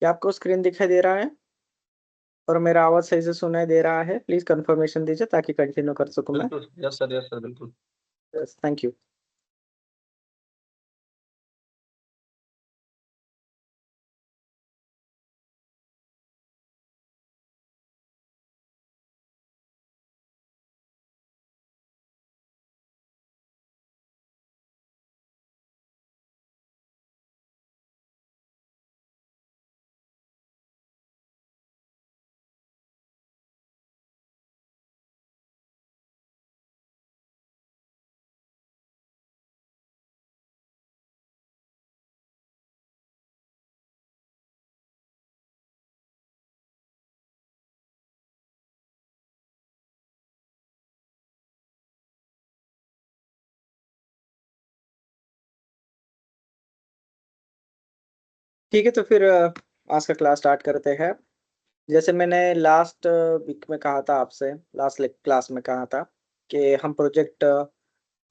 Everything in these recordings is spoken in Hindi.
क्या आपको स्क्रीन दिखाई दे रहा है और मेरा आवाज सही से सुनाई दे रहा है? प्लीज कंफर्मेशन दीजिए ताकि कंटिन्यू कर सकूं मैं। बिल्कुल, यस सर, बिल्कुल। Yes, thank you. ठीक है, तो फिर आज का क्लास स्टार्ट करते हैं। जैसे मैंने लास्ट वीक में कहा था आपसे, लास्ट क्लास में कहा था कि हम प्रोजेक्ट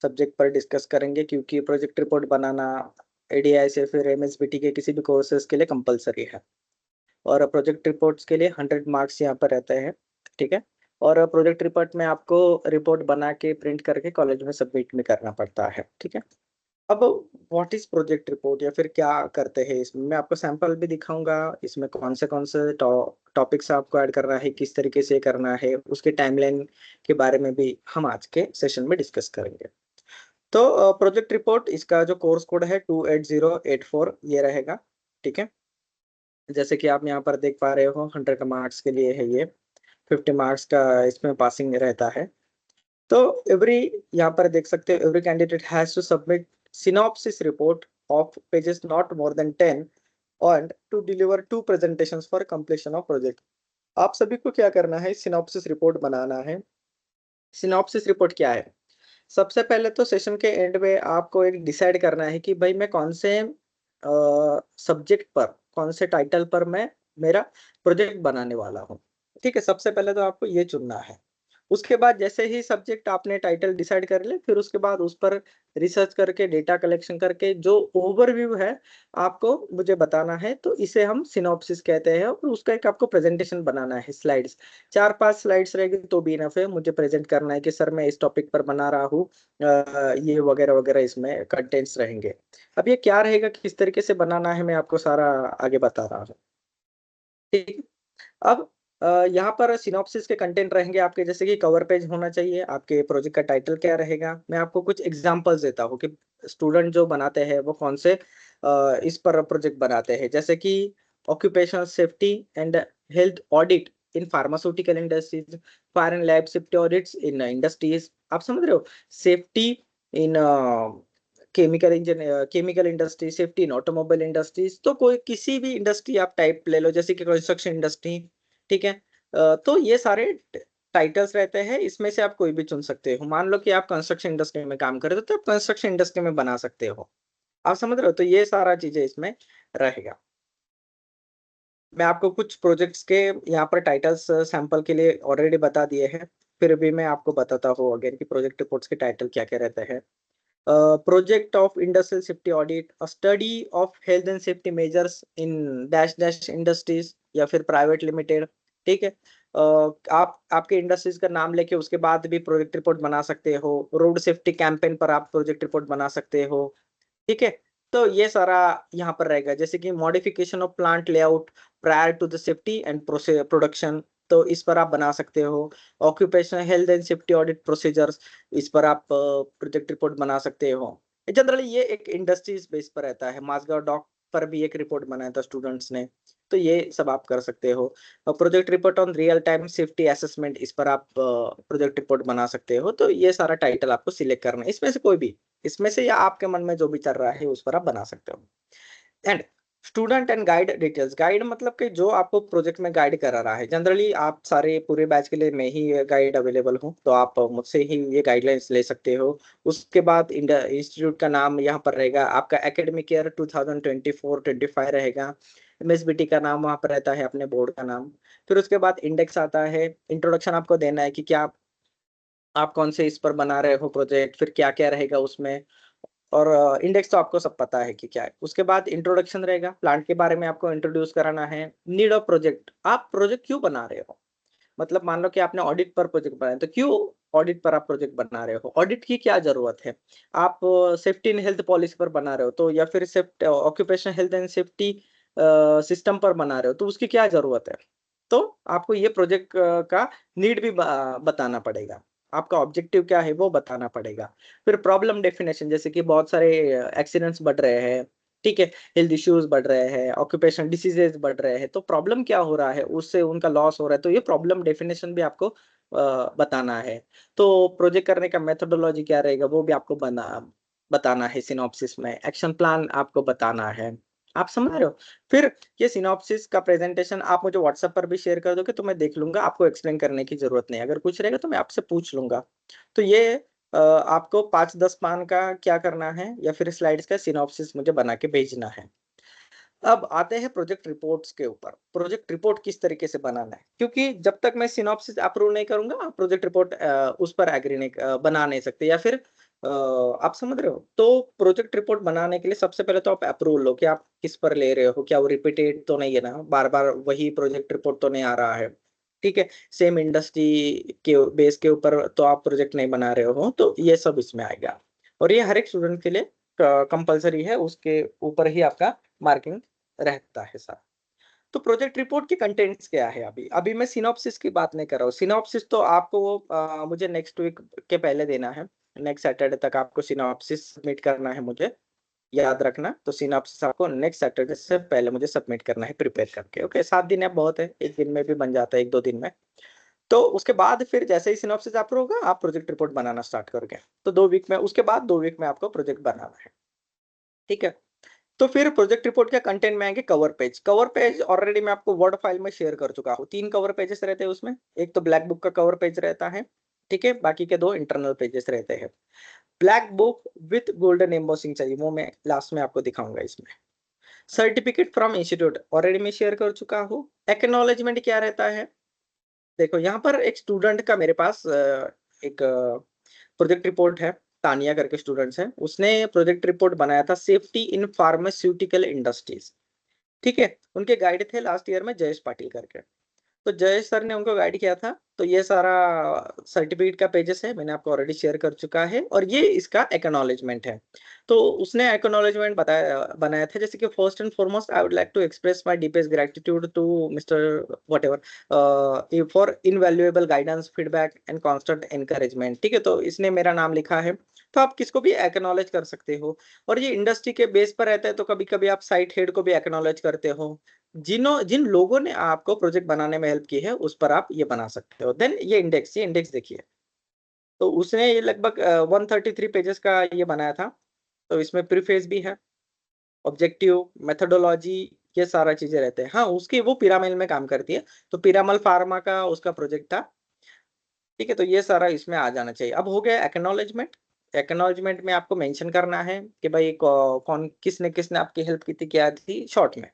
सब्जेक्ट पर डिस्कस करेंगे, क्योंकि प्रोजेक्ट रिपोर्ट बनाना एडीआई से फिर एमएसबीटी के किसी भी कोर्सेज के लिए कंपलसरी है। और प्रोजेक्ट रिपोर्ट्स के लिए 100 मार्क्स यहाँ पर रहते हैं। ठीक है। और प्रोजेक्ट रिपोर्ट में आपको रिपोर्ट बना के प्रिंट करके कॉलेज में सबमिट भी करना पड़ता है। ठीक है। अब व्हाट इज प्रोजेक्ट रिपोर्ट या फिर क्या करते हैं इसमें, मैं आपको सैंपल भी दिखाऊंगा। इसमें कौन से टॉपिक्स आपको ऐड करना है, किस तरीके से करना है, उसके टाइमलाइन के बारे में भी हम आज के सेशन में डिस्कस करेंगे। तो प्रोजेक्ट रिपोर्ट, इसका जो कोर्स कोड है 28084 ये रहेगा। ठीक है। जैसे कि आप यहाँ पर देख पा रहे हो, 100 मार्क्स के लिए है ये। 50 मार्क्स का इसमें पासिंग रहता है। तो एवरी, यहाँ पर देख सकते हो, every candidate has to submit synopsis report of pages not more than 10 and to deliver 2 presentations for completion of project। आप सभी को क्या करना है, सिनॉप्सिस रिपोर्ट बनाना है। सिनॉप्सिस रिपोर्ट क्या है? सबसे पहले तो सेशन के एंड में आपको एक डिसाइड करना है कि भाई मैं कौन से सब्जेक्ट पर, कौन से टाइटल पर मैं मेरा प्रोजेक्ट बनाने वाला हूँ। ठीक है, सबसे पहले तो आपको ये चुनना है। उसके बाद जैसे ही सब्जेक्ट आपने टाइटल डिसाइड कर ले, फिर उसके बाद उस पर रिसर्च करके डेटा कलेक्शन करके जो ओवरव्यू है आपको मुझे बताना है, तो इसे हम सिनॉप्सिस कहते हैं। और उसका एक आपको प्रेजेंटेशन बनाना है, स्लाइड्स 4-5 स्लाइड्स रहेगी तो भी इनफ है। मुझे प्रेजेंट करना है कि सर मैं इस टॉपिक पर बना रहा हूँ, ये वगैरह वगैरह इसमें कंटेंट्स रहेंगे। अब ये क्या रहेगा, किस तरीके से बनाना है, मैं आपको सारा आगे बता रहा हूँ। ठीक है? अब यहाँ पर सिनॉप्सिस के कंटेंट रहेंगे आपके, जैसे कि कवर पेज होना चाहिए, आपके प्रोजेक्ट का टाइटल क्या रहेगा। मैं आपको कुछ एग्जांपल्स देता हूँ कि स्टूडेंट जो बनाते हैं वो कौन से इस पर प्रोजेक्ट बनाते हैं। जैसे कि occupational safety and health audit in pharmaceutical industries, fire and lab safety audits in industries. आप समझ रहे हो, safety in chemical industry, safety in automobile industries. तो कोई किसी भी इंडस्ट्री आप टाइप ले लो, जैसे कि कंस्ट्रक्शन इंडस्ट्री। ठीक है। तो ये सारे टाइटल्स रहते हैं, इसमें से आप कोई भी चुन सकते हो। मान लो कि आप कंस्ट्रक्शन इंडस्ट्री में काम कर रहे हो, तो आप कंस्ट्रक्शन इंडस्ट्री में बना सकते हो। आप समझ रहे हो, तो ये सारा चीजें इसमें रहेगा। मैं आपको कुछ प्रोजेक्ट्स के यहाँ पर टाइटल्स सैंपल के लिए ऑलरेडी बता दिए हैं, फिर भी मैं आपको बताता हूँ अगेन कि प्रोजेक्ट रिपोर्ट्स के टाइटल क्या क्या रहते हैं। Project of industrial safety audit, a study of health and safety measures in dash dash industries या फिर प्राइवेट लिमिटेड। ठीक है। आप आपके इंडस्ट्रीज का नाम लेके उसके बाद भी प्रोजेक्ट रिपोर्ट बना सकते हो। रोड सेफ्टी कैंपेन पर आप प्रोजेक्ट रिपोर्ट बना सकते हो। ठीक है। तो ये सारा यहाँ पर रहेगा, जैसे कि modification of plant layout prior to the safety and production, तो इस पर आप बना सकते हो। Occupational health and safety audit procedures, इस पर आप प्रोजेक्ट रिपोर्ट बना सकते हो। जनरली ये एक इंडस्ट्रीज बेस पर रहता है। माजगांव डॉक पर भी एक रिपोर्ट बनाया था स्टूडेंट्स ने, तो ये सब आप कर सकते हो। Project report on real time safety assessment, इस पर आप प्रोजेक्ट रिपोर्ट बना सकते हो। तो ये सारा टाइटल आपको सिलेक्ट करना है, इसमें से कोई भी, इसमें से या आपके मन में जो भी चल रहा है उस पर आप बना सकते हो। And student and guide details, guide मतलब कि जो आपको प्रोजेक्ट में गाइड करा रहा है। जनरली आप सारे पूरे बैच के लिए मैं ही गाइड अवेलेबल हूँ, तो आप मुझसे ही ये गाइडलाइंस ले सकते हो। उसके बाद इंस्टीट्यूट का नाम यहाँ पर रहेगा, आपका एकेडमिक ईयर 2024-25 रहेगा। एमएसबीटी का नाम वहाँ पर रहता है, अपने बोर्ड का नाम। फिर उसके बाद इंडेक्स आता है। इंट्रोडक्शन आपको देना है कि क्या आप कौन से इस पर बना रहे हो प्रोजेक्ट, फिर क्या क्या रहेगा उसमें। और इंडेक्स तो आपको सब पता है कि क्या है। उसके बाद इंट्रोडक्शन रहेगा, प्लांट के बारे में आपको इंट्रोड्यूस कराना है। नीड ऑफ प्रोजेक्ट, आप प्रोजेक्ट क्यों बना रहे हो, मतलब मान लो कि आपने ऑडिट पर प्रोजेक्ट बनाया, तो क्यों ऑडिट पर आप प्रोजेक्ट बना रहे हो, ऑडिट की क्या जरूरत है। आप सेफ्टी एंड हेल्थ पॉलिसी पर बना रहे हो तो, या फिर safety occupational health and safety system पर बना रहे हो तो उसकी क्या जरूरत है। तो आपको ये प्रोजेक्ट का नीड भी बताना पड़ेगा, आपका ऑब्जेक्टिव क्या है वो बताना पड़ेगा। फिर प्रॉब्लम डेफिनेशन, जैसे कि बहुत सारे एक्सीडेंट्स बढ़ रहे हैं, ठीक है, हेल्थ इश्यूज बढ़ रहे हैं, ऑक्यूपेशनल डिसीजेज बढ़ रहे हैं, तो प्रॉब्लम क्या हो रहा है, उससे उनका लॉस हो रहा है, तो ये प्रॉब्लम डेफिनेशन भी आपको बताना है। तो प्रोजेक्ट करने का मेथोडोलॉजी क्या रहेगा वो भी आपको बताना है सिनॉप्सिस में। एक्शन प्लान आपको बताना है, आप समझ रहे हो। फिर ये सिनॉप्सिस का प्रेजेंटेशन आप मुझे व्हाट्सएप पर भी शेयर कर दोगे तो मैं देख लूंगा, आपको एक्सप्लेन करने की जरूरत नहीं, अगर कुछ रहेगा तो मैं आपसे पूछ लूंगा। तो ये आपको 5-10 पान का क्या करना है, या फिर स्लाइड्स का सिनॉप्सिस मुझे बना के भेजना है। अब आते हैं प्रोजेक्ट रिपोर्ट्स के ऊपर, प्रोजेक्ट रिपोर्ट किस तरीके से बनाना है, क्योंकि जब तक मैं सिनॉप्सिस अप्रूव नहीं करूंगा आप प्रोजेक्ट रिपोर्ट उस पर एग्री नहीं बना नहीं सकते, या फिर आप समझ रहे हो। तो प्रोजेक्ट रिपोर्ट बनाने के लिए सबसे पहले तो आप अप्रूवल लो कि आप किस पर ले रहे हो, क्या वो रिपीटेड तो नहीं है ना, बार बार वही प्रोजेक्ट रिपोर्ट तो नहीं आ रहा है, ठीक है, सेम इंडस्ट्री के बेस के ऊपर तो आप प्रोजेक्ट नहीं बना रहे हो, तो ये सब इसमें आएगा। और ये हर एक स्टूडेंट के लिए कंपलसरी है, उसके ऊपर ही आपका मार्किंग रहता है सर। तो प्रोजेक्ट रिपोर्ट के कंटेंट्स क्या है, अभी अभी मैं सिनॉप्सिस की बात नहीं कर रहा हूँ, सिनॉप्सिस तो आपको मुझे नेक्स्ट वीक के पहले देना है, नेक्स्ट सैटरडे तक आपको सिनॉप्सिस सबमिट करना है मुझे, याद रखना। तो सिनॉप्सिस आपको नेक्स्ट सैटरडे से पहले मुझे सबमिट करना है प्रिपेयर करके, ओके। 7 दिन है, बहुत है, एक दिन में भी बन जाता है, 1-2 दिन में। तो उसके बाद फिर जैसे ही सिनॉप्सिस अप्रूव होगा आप प्रोजेक्ट रिपोर्ट बनाना स्टार्ट करोगे, तो 2 वीक में, उसके बाद 2 वीक में आपको प्रोजेक्ट बनाना है, ठीक है। तो फिर प्रोजेक्ट रिपोर्ट के कंटेंट में आएंगे cover page. Cover page already मैं आपको वर्ड फाइल में शेयर कर चुका हूँ, 3 कवर पेजेस रहते हैं उसमें, एक तो ब्लैक बुक का कवर पेज रहता है, ठीक है, बाकी के 2 इंटरनल पेजेस रहते हैं। Black book with golden embossing चाहिए, वो मैं लास्ट में आपको दिखाऊंगा इसमें। सर्टिफिकेट फ्रॉम इंस्टीट्यूट ऑलरेडी मैं शेयर कर चुका हूँ। एक्नॉलेजमेंट क्या रहता है, देखो यहाँ पर एक स्टूडेंट का मेरे पास एक प्रोजेक्ट रिपोर्ट है, तानिया करके स्टूडेंट्स है, उसने प्रोजेक्ट रिपोर्ट बनाया था सेफ्टी इन फार्मास्यूटिकल इंडस्ट्रीज, ठीक है। उनके गाइड थे लास्ट ईयर में जयेश पाटिल करके, तो जयेश सर ने उनको गाइड किया था। तो ये सारा सर्टिफिकेट का पेजेस है, मैंने आपको ऑलरेडी शेयर कर चुका है, और ये इसका एक्नॉलेजमेंट है। तो उसने एक्नॉलेजमेंट बनाया था, जैसे कि first and foremost I would like to express my deepest gratitude to mister whatever for invaluable guidance feedback and constant encouragement, ठीक है। तो इसने मेरा नाम लिखा है, तो आप किसको भी एक्नॉलेज कर सकते हो। और ये इंडस्ट्री के बेस पर रहता है, तो कभी कभी आप साइट हेड को भी एक्नॉलेज करते हो, जिन लोगों ने आपको प्रोजेक्ट बनाने में हेल्प की है उस पर आप ये बना सकते हो। देन ये इंडेक्स देखिए, तो उसने ये लगभग 133 पेजेस का ये बनाया था। तो इसमें प्रीफेस भी है, ऑब्जेक्टिव, मेथोडोलॉजी, ये सारा चीजें रहते हैं। हाँ, उसकी वो पिरामिल में काम करती है, तो पिरामल फार्मा का उसका प्रोजेक्ट था, ठीक है। तो ये सारा इसमें आ जाना चाहिए। अब हो गया एक्नॉलेजमेंट। एक्नॉलेजमेंट में आपको मेंशन करना है कि भाई कौन किसने किसने आपकी हेल्प की थी, क्या थी, शॉर्ट में।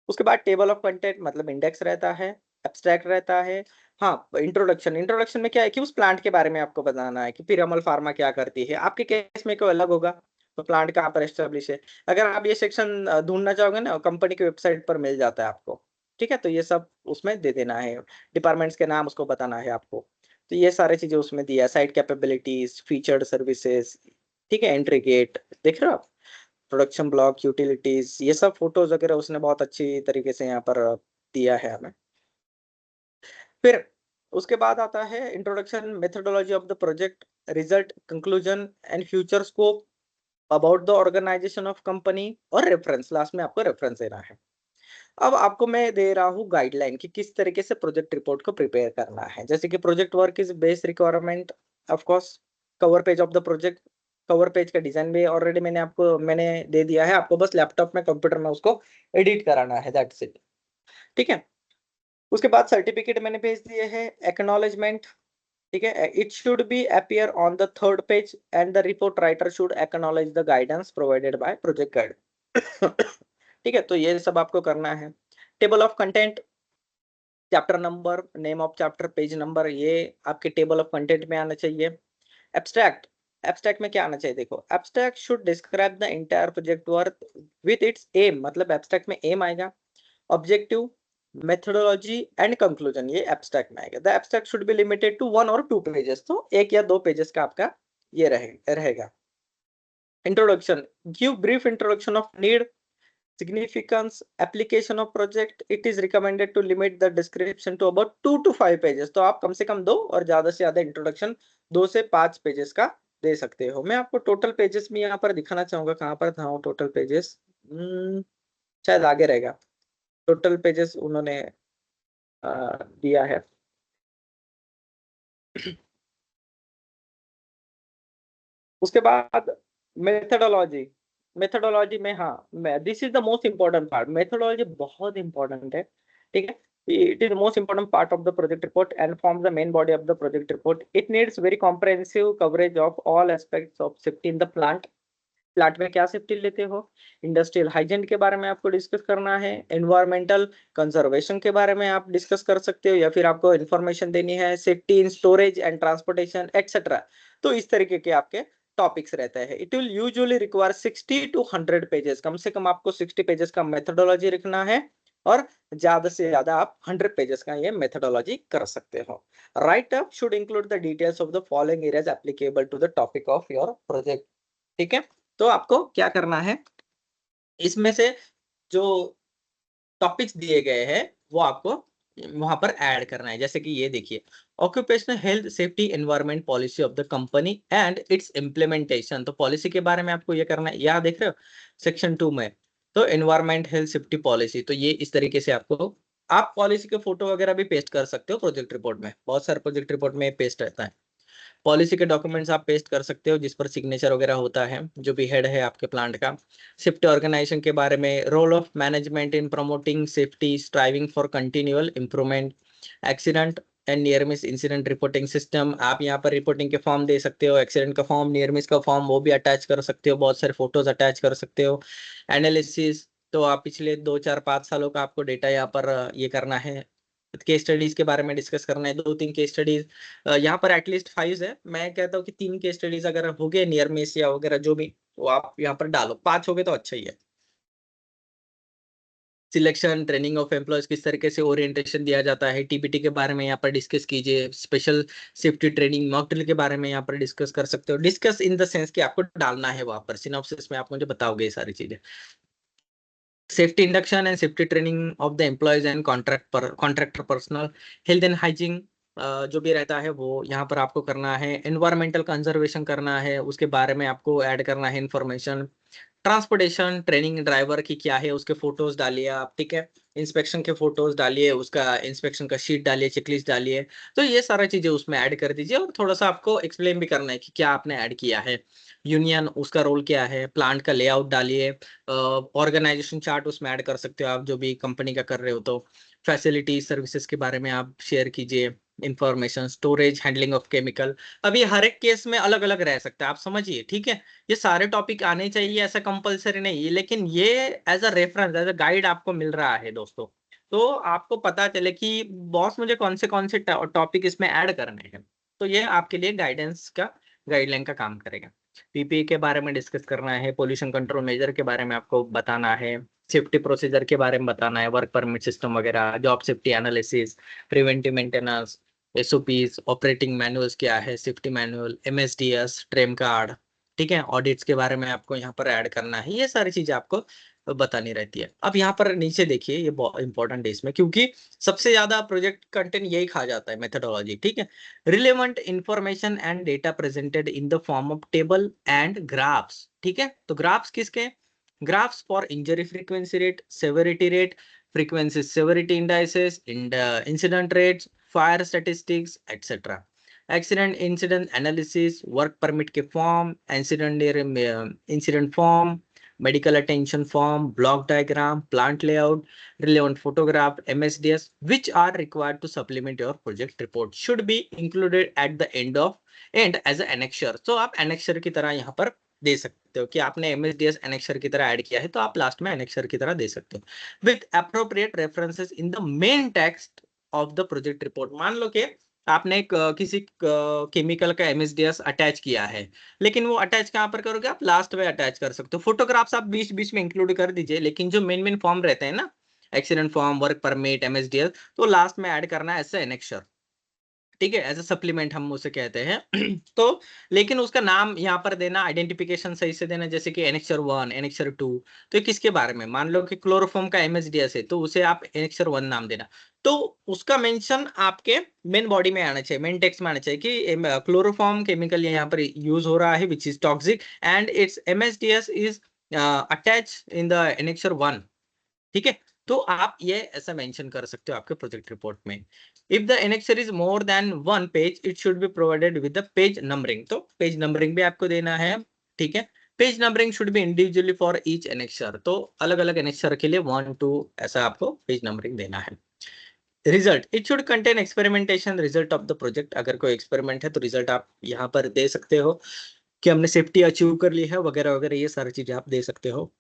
उसके बाद टेबल ऑफ कंटेंट मतलब इंडेक्स रहता है, एब्स्ट्रैक्ट रहता है। हाँ, इंट्रोडक्शन, इंट्रोडक्शन में क्या है कि उस प्लांट के बारे में आपको बताना है कि पिरामल फार्मा क्या करती है, आपके केस में कोई अलग होगा, तो प्लांट कहाँ पर एस्टेब्लिश है। अगर आप ये सेक्शन ढूंढना चाहोगे ना, कंपनी की वेबसाइट पर मिल जाता है आपको, ठीक है। तो ये सब उसमें दे देना है, डिपार्टमेंट्स के नाम उसको बताना है आपको। तो ये सारी चीजें उसमें दिया, साइट कैपेबिलिटीज, फीचर्ड सर्विसेज, ठीक है, एंट्री गेट, देख रहे हो आप, प्रोडक्शन ब्लॉक, यूटिलिटीज, ये सब फोटोज वगैरह उसने बहुत अच्छी तरीके से यहाँ पर दिया है हमें। फिर उसके बाद आता है introduction, methodology of the project, result, conclusion and future scope, about the organization of company, और रेफरेंस, लास्ट में आपको रेफरेंस देना है। अब आपको मैं दे रहा हूँ गाइडलाइन कि किस तरीके से प्रोजेक्ट रिपोर्ट को प्रिपेयर करना है, जैसे कि project work is base requirement, of course, cover page of the project, cover page का डिजाइन भी ऑलरेडी मैंने दे दिया है, आपको बस लैपटॉप में कंप्यूटर में उसको एडिट कराना है, दैट्स इट, ठीक है। उसके बाद सर्टिफिकेट मैंने भेज दिए हैं, एक्नॉलेजमेंट, ठीक है, it should be appear on the third page and the report writer should acknowledge the guidance provided by project guide, ठीक है। तो ये सब आपको करना है। Table of content, chapter number, name of chapter, page number, ये आपके टेबल ऑफ कंटेंट में आना चाहिए। एब्स्ट्रैक्ट, एब्स्ट्रैक्ट में क्या आना चाहिए, देखो abstract should describe the entire project work with its aim, मतलब एब्स्ट्रैक्ट में एम आएगा, ऑब्जेक्टिव, मेथोडोलॉजी एंड कंक्लूजन, ये एब्स्ट्रैक्ट में आएगा। The abstract should be limited to 1 और 2 पेजेस, तो 1 या 2 पेजेस का आपका ये रहेगा। Introduction, give brief introduction of need, significance, application of project. It is recommended to limit the description to about 2 to 5 pages, तो आप कम से कम 2 और ज्यादा से ज्यादा इंट्रोडक्शन 2 से 5 पेजेस का दे सकते हो। मैं आपको टोटल पेजेस में यहाँ पर दिखाना चाहूंगा, कहाँ पर था वो टोटल पेजेस, शायद आगे रहेगा। टोटल पेजेस उन्होंने दिया है। उसके बाद मेथडोलॉजी, मेथडोलॉजी में हाँ, this is the most important part, methodology बहुत इंपॉर्टेंट है, ठीक है। It is the most important part of the project report and forms the main body of the project report. It needs very comprehensive coverage of all aspects of safety in the plant. Plant में क्या सेफ्टी लेते हो, इंडस्ट्रियल हाइजीन के बारे में आपको डिस्कस करना है, एनवायरमेंटल कंजर्वेशन के बारे में आप डिस्कस कर सकते हो, या फिर आपको इंफॉर्मेशन देनी है safety in storage and transportation etcetera. तो इस तरीके के आपके टॉपिक्स रहते हैं। It will usually require 60 to 100 pages, कम से कम आपको 60 पेजेस का मेथोडोलॉजी लिखना है और ज्यादा से ज्यादा आप 100 पेजेस का ये मेथोडोलॉजी कर सकते हो। Write up should include the details of the following areas applicable to the topic of your project, ठीक है। तो आपको क्या करना है, इसमें से जो टॉपिक्स दिए गए हैं वो आपको वहां पर ऐड करना है। जैसे कि ये देखिए, occupational health safety environment policy of the company and it's implementation, तो पॉलिसी के बारे में आपको ये करना है। यहाँ देख रहे हो सेक्शन 2 में, तो एनवायरनमेंट हेल्थ सेफ्टी पॉलिसी, तो ये इस तरीके से आपको, आप पॉलिसी के फोटो वगैरह भी पेस्ट कर सकते हो प्रोजेक्ट रिपोर्ट में, बहुत सारे प्रोजेक्ट रिपोर्ट में पेस्ट रहता है। पॉलिसी के डॉक्यूमेंट्स आप पेस्ट कर सकते हो जिस पर सिग्नेचर वगैरह होता है, जो भी हेड है आपके प्लांट का। सेफ्टी ऑर्गेनाइजेशन के बारे में, role of management in promoting safety, striving for continual improvement, accident and near miss incident reporting system, आप यहाँ पर रिपोर्टिंग के फॉर्म दे सकते हो, एक्सीडेंट का फॉर्म, नियर मिस का फॉर्म वो भी अटैच कर सकते हो, बहुत सारे फोटोज अटैच कर सकते हो। एनालिसिस, तो आप पिछले 2 4 5 सालों का आपको डेटा यहाँ पर ये करना है। केस स्टडीज के बारे में डिस्कस करना है, 2 3 केस स्टडीज, यहाँ पर एटलीस्ट 5 है, मैं कहता हूँ कि 3 केस स्टडीज अगर हो गए नियर मिस या वगैरह जो भी, तो आप यहाँ पर डालो, 5 हो गए तो अच्छा ही है। सिलेक्शन ट्रेनिंग ऑफ एम्प्लॉयज, किस तरीके से ओरिएंटेशन दिया जाता है, टीपीटी के बारे में यहाँ पर डिस्कस कीजिए। Special safety training mock drill के बारे में यहाँ पर डिस्कस कर सकते हो। डिस्कस इन द सेंस कि आपको डालना है वहां पर, सिनॉप्सिस में आप मुझे बताओगे ये सारी चीजें। Safety induction and safety training of the employees and contractor personal, health and hygiene जो भी रहता है वो यहाँ पर आपको करना है। एनवायरमेंटल कंजर्वेशन करना है, उसके बारे में आपको ऐड करना है इंफॉर्मेशन। ट्रांसपोर्टेशन ट्रेनिंग ड्राइवर की क्या है उसके फोटोज डालिए आप, ठीक है। इंस्पेक्शन के फोटोज डालिए, उसका इंस्पेक्शन का शीट डालिए, चेकलिस्ट डालिए, तो ये सारा चीजें उसमें ऐड कर दीजिए। और थोड़ा सा आपको एक्सप्लेन भी करना है कि क्या आपने ऐड किया है, यूनियन उसका रोल क्या है, प्लांट का लेआउट डालिए, ऑर्गेनाइजेशन चार्ट उसमें ऐड कर सकते हो आप जो भी कंपनी का कर रहे हो। तो फैसिलिटी सर्विसेज के बारे में आप शेयर कीजिए information. Storage handling of chemical, अब ये हर एक केस में अलग अलग रह सकता है, आप समझिए, ठीक है। ये सारे टॉपिक आने चाहिए ऐसा कंपलसरी नहीं है, लेकिन ये as a reference, as a guide आपको मिल रहा है दोस्तों, तो आपको पता चले कि बॉस मुझे कौन से टॉपिक इसमें ऐड करने हैं, तो ये आपके लिए गाइडेंस का, गाइडलाइन का काम करेगा। पीपीई के बारे में डिस्कस करना है, पोल्यूशन कंट्रोल मेजर के बारे में आपको बताना है, सेफ्टी प्रोसीजर के बारे में बताना है, वर्क परमिट सिस्टम वगैरह, job safety analysis, preventive maintenance, SOPs, operating manuals क्या है, सेफ्टी मैनुअल, एमएसडीएस, ट्रेम कार्ड, ठीक है। ऑडिट्स के बारे में आपको यहाँ पर ऐड करना है, ये सारी चीजें आपको बतानी रहती है। अब यहाँ पर नीचे देखिए, ये बहुत इंपॉर्टेंट है इसमें, क्योंकि सबसे ज्यादा प्रोजेक्ट कंटेंट यही खा जाता है, मेथोडोलॉजी, ठीक है। Relevant information and data presented in the form of table and graphs, ठीक है। तो ग्राफ्स किसके, graphs for injury frequency rate, severity rate, frequency severity indices, incident rates, fire statistics, etc. Accident incident analysis, work permit के form, incident form, medical attention form, block diagram, plant layout, relevant photograph, MSDS, which are required to supplement your project report, should be included at the end as an annexure. So आप annexure की तरह यहाँ पर दे सकते हो कि आपने एमएसडीएस एनेक्सर की तरह ऐड किया है, तो आप लास्ट में एनेक्सर की तरह दे सकते हो with appropriate references in the main text of the project report. मान लो कि आपने किसी केमिकल का एमएसडीएस अटैच किया है, लेकिन वो अटैच कहाँ पर करोगे आप? लास्ट में अटैच कर सकते हो। फोटोग्राफ्स आप बीच बीच में इंक्लूड कर दीजिए, लेकिन जो मेन मेन फॉर्म रहते हैं ना, accident form, work permit, MSDS, तो लास्ट में ऐड करना है एज एनेक्शर। ठीक है, एज ए सप्लीमेंट हम उसे कहते हैं। तो लेकिन उसका नाम यहाँ पर देना, आइडेंटिफिकेशन सही से देना, जैसे कि एनेक्चर 1, एनेक्चर 2। तो ये किसके बारे में? मान लो कि क्लोरोफॉर्म का एमएसडीएस है, तो उसे आप एनेक्चर 1 नाम देना। तो उसका मेंशन आपके मेन बॉडी में आना चाहिए, मेन टेक्स्ट में आना चाहिए कि क्लोरोफॉर्म केमिकल यहाँ पर यूज हो रहा है, which is toxic, and its MSDS is attach in the annexure 1। ठीक है, तो आप ये ऐसा मेंशन कर सकते हो आपके प्रोजेक्ट रिपोर्ट में। If the annexure is more than 1 page, it should be provided with the page numbering. तो पेज नंबरिंग भी आपको देना है। ठीक है, page numbering should be individually for each annexure. तो अलग अलग एनेक्सर के लिए 1 2 ऐसा आपको पेज नंबरिंग देना है। Result, it should contain experimentation result of the project. अगर कोई एक्सपेरिमेंट है तो रिजल्ट आप यहाँ पर दे सकते हो कि हमने सेफ्टी अचीव कर ली है वगैरह वगैरह, ये सारी चीजें आप दे सकते हो।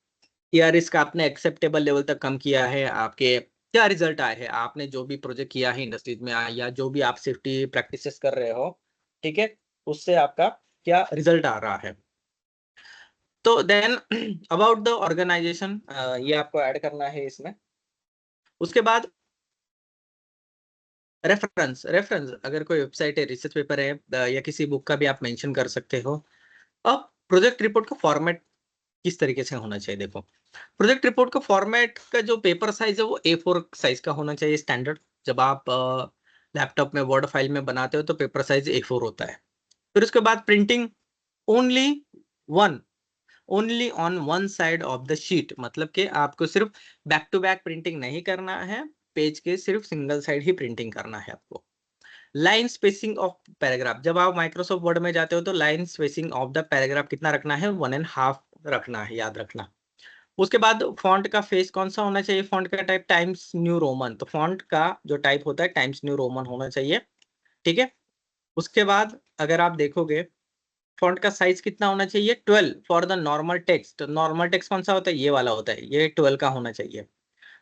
या रिस्क आपने एक्सेप्टेबल लेवल तक कम किया है, आपके क्या रिजल्ट आए हैं, आपने जो भी प्रोजेक्ट किया है इंडस्ट्रीज में, या जो भी आप सेफ्टी प्रैक्टिसेस कर रहे हो, ठीक है, उससे आपका क्या रिजल्ट आ रहा है। तो देन अबाउट द ऑर्गेनाइजेशन, ये आपको ऐड करना है इसमें। उसके बाद रेफरेंस, अगर कोई वेबसाइट है, रिसर्च पेपर है, या किसी बुक का भी आप मेंशन कर सकते हो। अब प्रोजेक्ट रिपोर्ट का फॉर्मेट किस तरीके से होना चाहिए? देखो, प्रोजेक्ट रिपोर्ट का फॉर्मेट का जो पेपर साइज है वो A4 साइज का होना चाहिए स्टैंडर्ड। जब आप लैपटॉप में वर्ड फाइल में बनाते हो तो पेपर साइज A4 होता है। फिर उसके बाद printing only one only on one side of the sheet, मतलब कि आपको सिर्फ बैक टू बैक प्रिंटिंग नहीं करना है, पेज के सिर्फ सिंगल साइड ही प्रिंटिंग करना है आपको। लाइन स्पेसिंग ऑफ पैराग्राफ, जब आप माइक्रोसॉफ्ट वर्ड में जाते हो तो line spacing of the paragraph कितना रखना है? 1.5 रखना है, याद रखना। उसके बाद फॉन्ट का फेस कौन सा होना चाहिए? फॉन्ट का टाइप टाइम्स न्यू रोमन, तो फॉन्ट का जो टाइप होता है टाइम्स न्यू रोमन होना चाहिए। ठीक है, उसके बाद अगर आप देखोगे फॉन्ट का साइज कितना होना चाहिए? 12 for the normal text. Normal text कौन सा होता है? ये वाला होता है, ये 12 का होना चाहिए।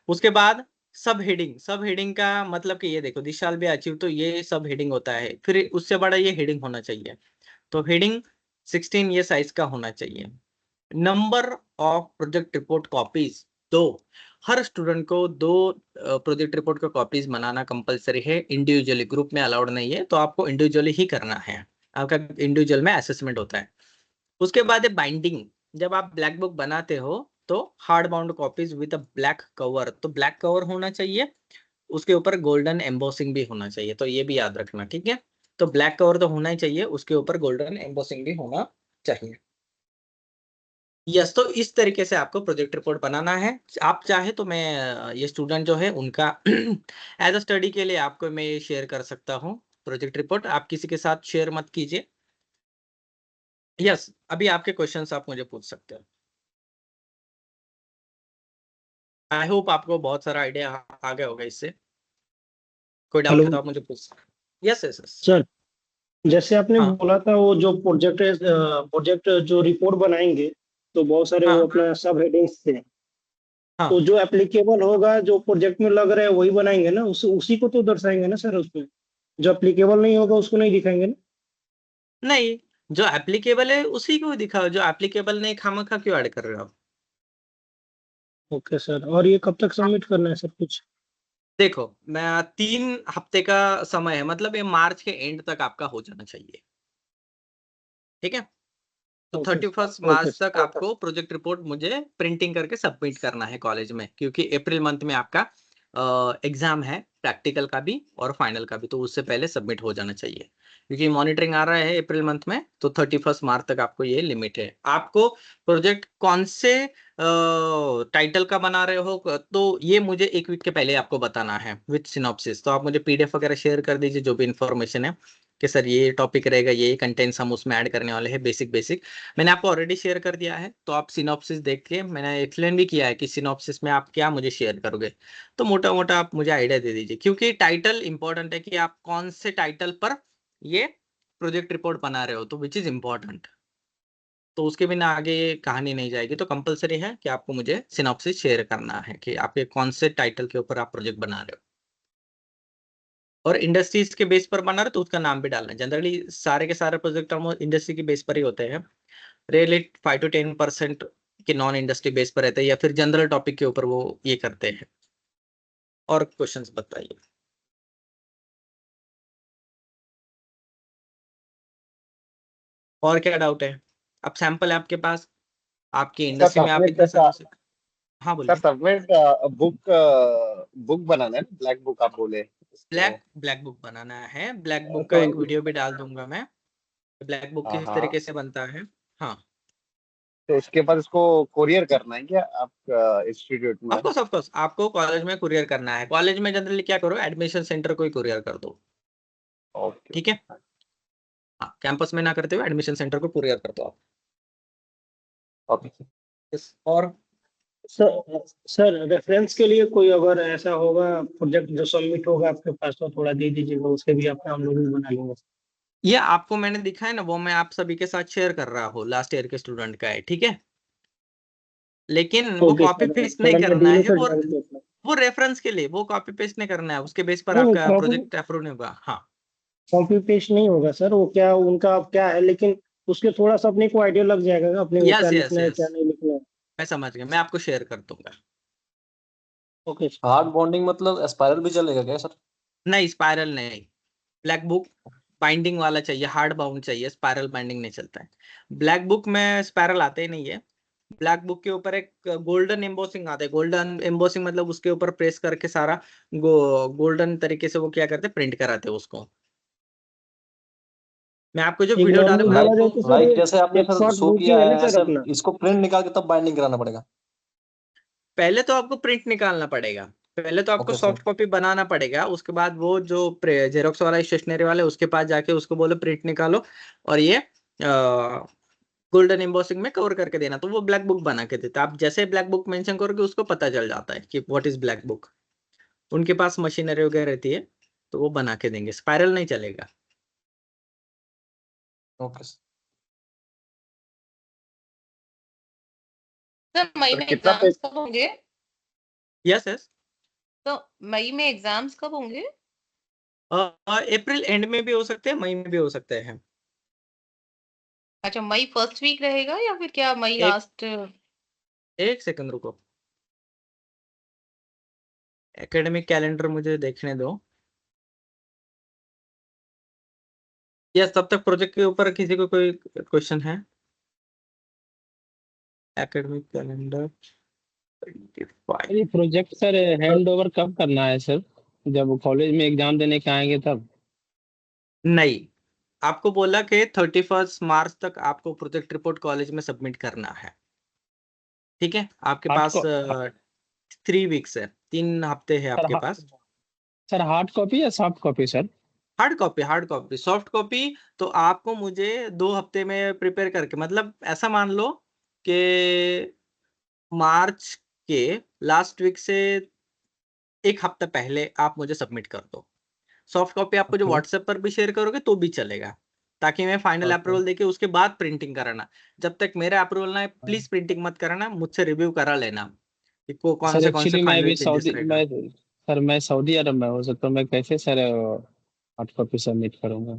उसके बाद सब हेडिंग, सब हेडिंग का मतलब कि ये देखो, दिस शैल बी अचीव, तो ये सब हेडिंग होता है, फिर उससे बड़ा ये हेडिंग होना चाहिए। तो हेडिंग 16 ये साइज का होना चाहिए। Number of project report copies, 2। Her student को 2 प्रोजेक्ट रिपोर्ट का कॉपीज बनाना कंपलसरी है, इंडिविजुअली, ग्रुप में अलाउड नहीं है, तो आपको इंडिविजुअली ही करना है। आपका इंडिविजुअल में असेसमेंट होता है। उसके बाद है बाइंडिंग, जब आप ब्लैक बुक बनाते हो तो hard bound copies with a black cover, तो ब्लैक कवर होना चाहिए, उसके ऊपर गोल्डन एम्बोसिंग भी होना चाहिए, तो ये भी याद रखना। ठीक है, तो ब्लैक कवर तो होना ही चाहिए, उसके ऊपर गोल्डन एम्बोसिंग भी होना चाहिए। यस, तो इस तरीके से आपको प्रोजेक्ट रिपोर्ट बनाना है। आप चाहे तो मैं ये स्टूडेंट जो है उनका एज अ स्टडी के लिए आपको मैं शेयर कर सकता हूँ प्रोजेक्ट रिपोर्ट, आप किसी के साथ शेयर मत कीजिए। यस, अभी आपके क्वेश्चंस आप मुझे पूछ सकते हो। आई होप आपको बहुत सारा आइडिया आ गया होगा इससे। कोई डाउट हेलो है तो आप मुझे पूछ सकते हो। Yes yes yes. सर। जैसे आपने हाँ बोला था वो जो प्रोजेक्ट जो रिपोर्ट बनाएंगे तो बहुत सारे वो हाँ अपना सब हेडिंग्स थे। तो हाँ। जो एप्लीकेबल होगा जो प्रोजेक्ट में लग रहा है वही बनाएंगे ना, उसी को तो दर्शाएंगे ना सर उसमें। जो एप्लीकेबल नहीं होगा उसको नहीं दिखाएंगे ना। नहीं, जो एप्लीकेबल है उसी को दिखाओ, जो एप्लीकेबल नहीं खामखा क्यों ऐड कर रहे हो आप? ओके सर, और ये कब तक सबमिट करना है सर कुछ? देखो, मैं 3 हफ्ते का समय है, मतलब ये मार्च के एंड तक आपका हो जाना चाहिए। ठीक है, तो ओके 31 मार्च ओके तक आपको प्रोजेक्ट रिपोर्ट मुझे प्रिंटिंग करके सबमिट करना है कॉलेज में, क्योंकि अप्रैल मंथ में आपका एग्जाम है, प्रैक्टिकल का भी और फाइनल का भी, तो उससे पहले सबमिट हो जाना चाहिए। क्योंकि मॉनिटरिंग आ रहा है अप्रैल मंथ में, तो 31 मार्च तक आपको ये लिमिट है। आपको प्रोजेक्ट कौन से टाइटल का बना रहे हो, तो ये मुझे 1 वीक के पहले आपको बताना है विथ सिनॉप्सिस। तो आप मुझे PDF वगैरह शेयर कर दीजिए, जो भी इंफॉर्मेशन है कि सर ये टॉपिक रहेगा, ये कंटेंट्स हम उसमें ऐड करने वाले हैं, बेसिक बेसिक मैंने आपको ऑलरेडी शेयर कर दिया है। तो आप सिनॉप्सिस देख के, मैंने एक्सप्लेन भी किया है कि सिनॉप्सिस में आप क्या मुझे शेयर करोगे, तो मोटा मोटा आप मुझे आइडिया दे दीजिए, क्योंकि टाइटल इंपॉर्टेंट है कि आप कौन से टाइटल पर ये प्रोजेक्ट रिपोर्ट बना रहे हो, तो विच इज इंपॉर्टेंट। तो उसके बिना आगे कहानी नहीं जाएगी, तो कंपलसरी है कि आपको मुझे सिनॉप्सिस शेयर करना है कि आपके कौन से टाइटल के ऊपर आप प्रोजेक्ट बना रहे हो। और इंडस्ट्रीज के बेस पर बना रहे तो उसका नाम भी डालना है। जनरली सारे के सारे प्रोजेक्ट हम इंडस्ट्री के बेस पर ही होते हैं। रियली 5 to 10% के नॉन इंडस्ट्री बेस पर रहते हैं या फिर जनरल टॉपिक के ऊपर वो ये करते हैं। और क्वेश्चंस बताइए। और क्या डाउट है? अब सैंपल है आपके पास, आपकी इंडस्ट्री में आप सबमिट इतने सालों से। हाँ सर बोलिए। सबमिट बुक बुक बनाना है, ब्लैक बुक आप बोले ब्लैक बुक बनाना है। ब्लैक बुक का तो एक वीडियो भी डाल दूंगा मैं, ब्लैक बुक हाँ किस हाँ, तरीके से बनता है। हाँ, तो उसके बाद उसको कोरियर करना है क्या आप इंस्टीट्यूट में? ऑफ कोर्स आपको कॉलेज में कुरियर करना है। कॉलेज में जनरली क्या करो, एडमिशन सेंटर को ही कुरियर कर दो। ओके ठीक है, हाँ, कैंपस में ना करते हुए एडमिशन सेंटर को कुरियर कर दो आप। ओके। Yes, और सर रेफरेंस के लिए कोई अगर ऐसा होगा प्रोजेक्ट जो सबमिट होगा आपके पास तो थोड़ा दे दीजिएगा, उसके भी अपना हम लोग भी बना लेंगे। ये आपको मैंने दिखा है ना, वो मैं आप सभी के साथ शेयर कर रहा हूँ, लास्ट ईयर के स्टूडेंट का है। ठीक है, लेकिन वो ओके कॉपी सर, पेस्ट नहीं थोड़ा मैं करना डीले है। से डाल देता हूँ। वो रेफरेंस के लिए, वो कॉपी पेस्ट नहीं करना है, उसके बेस पर नहीं आपका कॉपी प्रोजेक्ट अप्रूव नहीं होगा। हाँ, कॉपी पेस्ट नहीं होगा सर, वो क्या उनका क्या है, लेकिन उसके थोड़ा सा अपने को आइडिया लग जाएगा ना अपने को क्या यस यस लिखना है क्या यस, नहीं लिखना है। मैं समझ गया, मैं आपको शेयर कर दूंगा। Okay sir. हार्ड बॉन्डिंग मतलब स्पाइरल भी चलेगा क्या सर? नहीं, स्पाइरल नहीं। ब्लैक बुक बाइंडिंग वाला चाहिए, हार्ड बाउंड चाहिए, स्पाइरल बाइंडिंग नहीं चलता है। ब्लैक बुक में स्पाइरल आते ही नहीं है। ब्लैक बुक के ऊपर एक गोल्डन एम्बोसिंग आता है। गोल्डन एम्बोसिंग मतलब उसके ऊपर प्रेस करके सारा गोल्डन तरीके से वो क्या करते हैं, प्रिंट कराते हैं उसको। मैं आपको जो एक वीडियो डाला नॉर्मल मैं बोला जाए आपको, तो सर लाइक जैसे आपने एक सर शॉर्ट शो बुक ही किया है ना है सर ऐसे, अपना। इसको प्रिंट निकाल के तब बाइंडिंग कराना पड़ेगा? पहले तो आपको प्रिंट निकालना पड़ेगा। पहले तो आपको ओके सर। सॉफ्ट कॉपी बनाना पड़ेगा। उसके बाद वो जो जेरोक्स वाला स्टेशनरी वाला है उसके पास जाके उसको बोलो प्रिंट निकालो और ये गोल्डन एम्बोसिंग में कवर करके देना, तो वो ब्लैक बुक बना के देता है। आप जैसे ब्लैक बुक मेंशन करोगे उसको पता चल जाता है कि व्हाट इज ब्लैक बुक। उनके पास मशीनरी वगैरह रहती है तो वो बना के देंगे, स्पाइरल नहीं चलेगा। Okay sir. सर मई सर में कितना एग्जाम्स कब होंगे? यस यस, तो मई में एग्जाम्स कब होंगे? अप्रैल एंड में भी हो सकते हैं, मई में भी हो सकते हैं। अच्छा, मई फर्स्ट वीक रहेगा या फिर क्या मई एक लास्ट? एक सेकंड रुको, एकेडमिक कैलेंडर मुझे देखने दो। यस, तब तक प्रोजेक्ट के ऊपर किसी को कोई क्वेश्चन है? Academic calendar 25। ये प्रोजेक्ट सर हैंड ओवर कब करना है सर? जब कॉलेज में एग्जाम देने के आएंगे तब? नहीं, आपको बोला कि 31 मार्च तक आपको प्रोजेक्ट रिपोर्ट कॉलेज में सबमिट करना है। ठीक है, आपके हार्ड पास को 3 वीक्स है, 3 हफ्ते है सर आपके पास। सर हार्ड कॉपी या soft copy sir? Hard copy. Soft copy तो आपको मुझे 2 हफ्ते में प्रिपेयर करके, मतलब ऐसा मान लो कि मार्च के लास्ट वीक से 1 हफ्ता पहले आप मुझे सबमिट कर दो। सॉफ्ट कॉपी आपको जो ओके व्हाट्सएप पर भी शेयर करोगे तो भी चलेगा, ताकि मैं फाइनल ओके अप्रूवल देके उसके बाद प्रिंटिंग कराना। जब तक मेरा अप्रूवल ना है प्लीज प्रिंटिंग मत कराना, मुझसे रिव्यू करा लेना कि सर कौन से एक्चुअली मैं फाइनल अभी चेंजेस रहेगा। मैं सऊदी अरब में हूँ सर, तो मैं कैसे सर हार्ड कॉपी सबमिट करूंगा?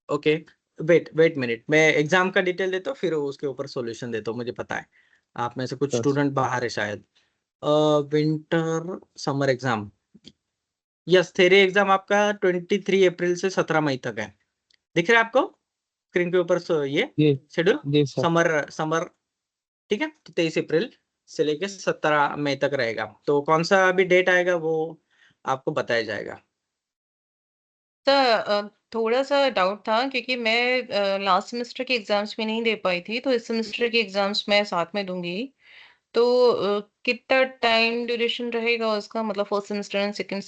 ओके, वेट मिनट, मैं एग्जाम का डिटेल देता हूँ फिर उसके ऊपर सॉल्यूशन देता हूँ। मुझे पता है आप में से कुछ सर स्टूडेंट बाहर है शायद। Winter summer exam, yes, theory exam आपका 23 अप्रैल से 17 मई तक है। दिख रहा है आपको स्क्रीन के ऊपर ये जी शेड्यूल? जी सर। समर ठीक है, तो 23 अप्रैल से लेके 17 मई तक रहेगा। तो कौन सा अभी डेट आएगा वो आपको बताया जाएगा। सर थोड़ा सा डाउट था क्योंकि मैं लास्ट सेमेस्टर के एग्जाम्स में नहीं दे पाई थी, तो इस सेमेस्टर के एग्जाम्स मैं साथ में दूंगी। तो कितना टाइम ड्यूरेशन रहेगा उसका, मतलब फर्स्ट सेमेस्टर एंड सेकंड